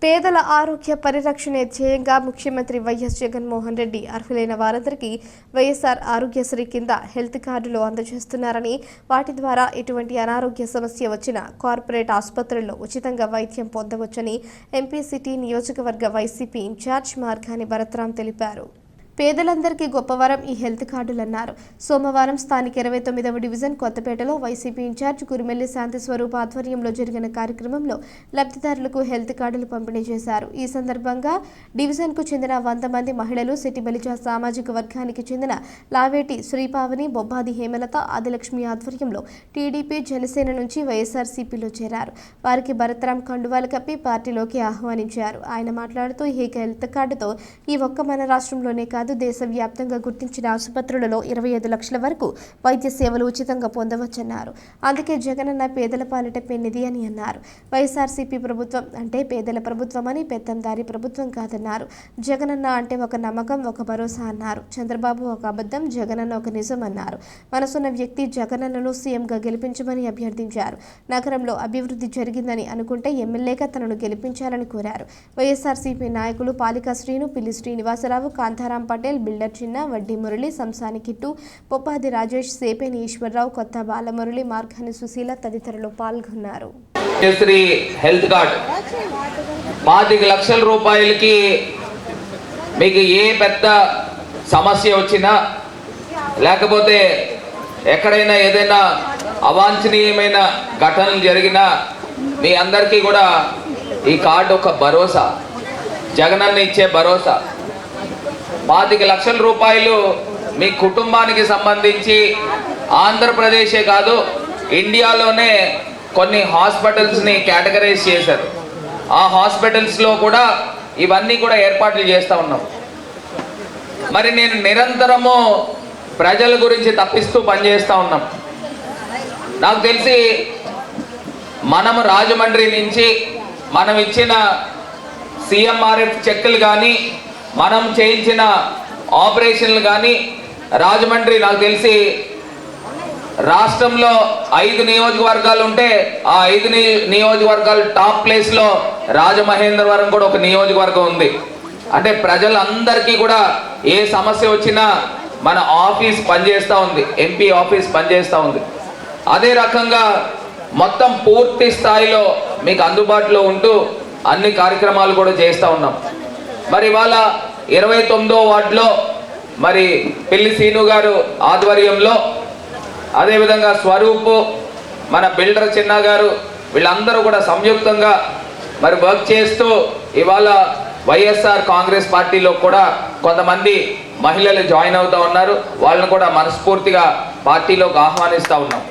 పేదల ఆరోగ్య పరిరక్షణే ధ్యేయంగా ముఖ్యమంత్రి వైఎస్ జగన్మోహన్ రెడ్డి అర్హులైన వారందరికీ వైఎస్ఆర్ ఆరోగ్యశ్రీ కింద హెల్త్ కార్డులు అందజేస్తున్నారని, వాటి ద్వారా ఎటువంటి అనారోగ్య సమస్య వచ్చినా కార్పొరేట్ ఆసుపత్రుల్లో ఉచితంగా వైద్యం పొందవచ్చని ఎంపీ సిటీ నియోజకవర్గ వైసీపీ ఇన్ఛార్జ్ మార్గాని భరత్రాం తెలిపారు. పేదలందరికీ గొప్పవరం ఈ హెల్త్ కార్డులన్నారు. సోమవారం స్థానిక 29వ డివిజన్ కొత్తపేటలో వైసీపీ ఇన్ఛార్జ్ కురిమెల్లి శాంతి స్వరూప్ ఆధ్వర్యంలో జరిగిన కార్యక్రమంలో లబ్ధిదారులకు హెల్త్ కార్డులు పంపిణీ చేశారు. ఈ సందర్భంగా డివిజన్కు చెందిన 100 మంది మహిళలు, సిటీ బలిజ సామాజిక వర్గానికి చెందిన లావేటి శ్రీపావని, బొబ్బాది హేమలత, ఆదిలక్ష్మి ఆధ్వర్యంలో టీడీపీ, జనసేన నుంచి వైఎస్ఆర్సీపీలో చేరారు. వారికి భరత్రాం కండువాలు కప్పి పార్టీలోకి ఆహ్వానించారు. ఆయన మాట్లాడుతూ ఈ హెల్త్ కార్డుతో ఈ ఒక్క మన రాష్ట్రంలోనే కాదు, దేశవ్యాప్తంగా గుర్తించిన ఆసుపత్రులలో 25 లక్షల వరకు వైద్య సేవలు ఉచితంగా పొందవచ్చన్నారు. అందుకే జగనన్న పేదల పాలిట పెన్నిది అని అన్నారు. వైఎస్ఆర్సీపీ ప్రభుత్వం అంటే పేదల ప్రభుత్వం అని, పెత్తందారి ప్రభుత్వం కాదన్నారు. జగనన్న అంటే ఒక నమ్మకం, ఒక భరోసా అన్నారు. చంద్రబాబు ఒక అబద్ధం, జగనన్న ఒక నిజం అన్నారు. మనసున్న వ్యక్తి జగనన్నను సీఎంగా గెలిపించమని అభ్యర్థించారు. నగరంలో అభివృద్ధి జరిగిందని అనుకుంటే ఎమ్మెల్యేగా తనను గెలిపించాలని కోరారు. వైఎస్ఆర్సీపీ నాయకులు పాలికా శ్రీను, పిల్లి శ్రీనివాసరావు, కాంతారాం పటేల్, బిల్డర్ చిన్న, వడ్డీ మురళి, సంసాని కిట్టు, పొప్పాది రాజేష్, సేపేని ఈశ్వరరావు, కొత్త బాలమురళి, మార్గాని సుశీల తదితరులు పాల్గొన్నారు. హెల్త్ కార్డ్ 25 లక్షల రూపాయలకి మీకు ఏ పెద్ద సమస్య వచ్చినా, లేకపోతే ఎక్కడైనా ఏదైనా అవాంఛనీయమైన ఘటనలు జరిగినా మీ అందరికీ కూడా ఈ కార్డు ఒక భరోసా, జగనన్న ఇచ్చే భరోసా. 25 లక్షల రూపాయలు మీ కుటుంబానికి సంబంధించి ఆంధ్రప్రదేశే కాదు, ఇండియాలోనే కొన్ని హాస్పిటల్స్ని కేటగరైజ్ చేశారు. ఆ హాస్పిటల్స్లో కూడా ఇవన్నీ కూడా ఏర్పాట్లు చేస్తూ ఉన్నాం. మరి నేను నిరంతరము ప్రజల గురించి తప్పిస్తూ పనిచేస్తూ ఉన్నాం. నాకు తెలిసి మనము రాజమండ్రి నుంచి మనం ఇచ్చిన CMRF చెక్కులు కానీ, మనం చేయించిన ఆపరేషన్లు కానీ, రాజమండ్రి నాకు తెలిసి రాష్ట్రంలో 5 నియోజకవర్గాలు ఉంటే ఆ 5 నియోజకవర్గాలు టాప్ ప్లేస్లో రాజమహేంద్రవరం కూడా ఒక నియోజకవర్గం ఉంది. అంటే ప్రజలందరికీ కూడా ఏ సమస్య వచ్చినా మన ఆఫీస్ పనిచేస్తూ ఉంది, ఎంపీ ఆఫీస్ పనిచేస్తూ ఉంది. అదే రకంగా మొత్తం పూర్తి స్థాయిలో మీకు అందుబాటులో ఉంటూ అన్ని కార్యక్రమాలు కూడా చేస్తూ ఉన్నాం. మరి ఇవాళ 29వ వార్డులో మరి పిల్లి శ్రీను గారు ఆధ్వర్యంలో, అదేవిధంగా స్వరూపు, మన బిల్డర్ చిన్న గారు, వీళ్ళందరూ కూడా సంయుక్తంగా మరి వర్క్ చేస్తూ ఇవాళ వైఎస్ఆర్ కాంగ్రెస్ పార్టీలో కూడా కొంతమంది మహిళలు జాయిన్ అవుతూ ఉన్నారు. వాళ్ళని కూడా మనస్ఫూర్తిగా పార్టీలోకి ఆహ్వానిస్తూ ఉన్నాం.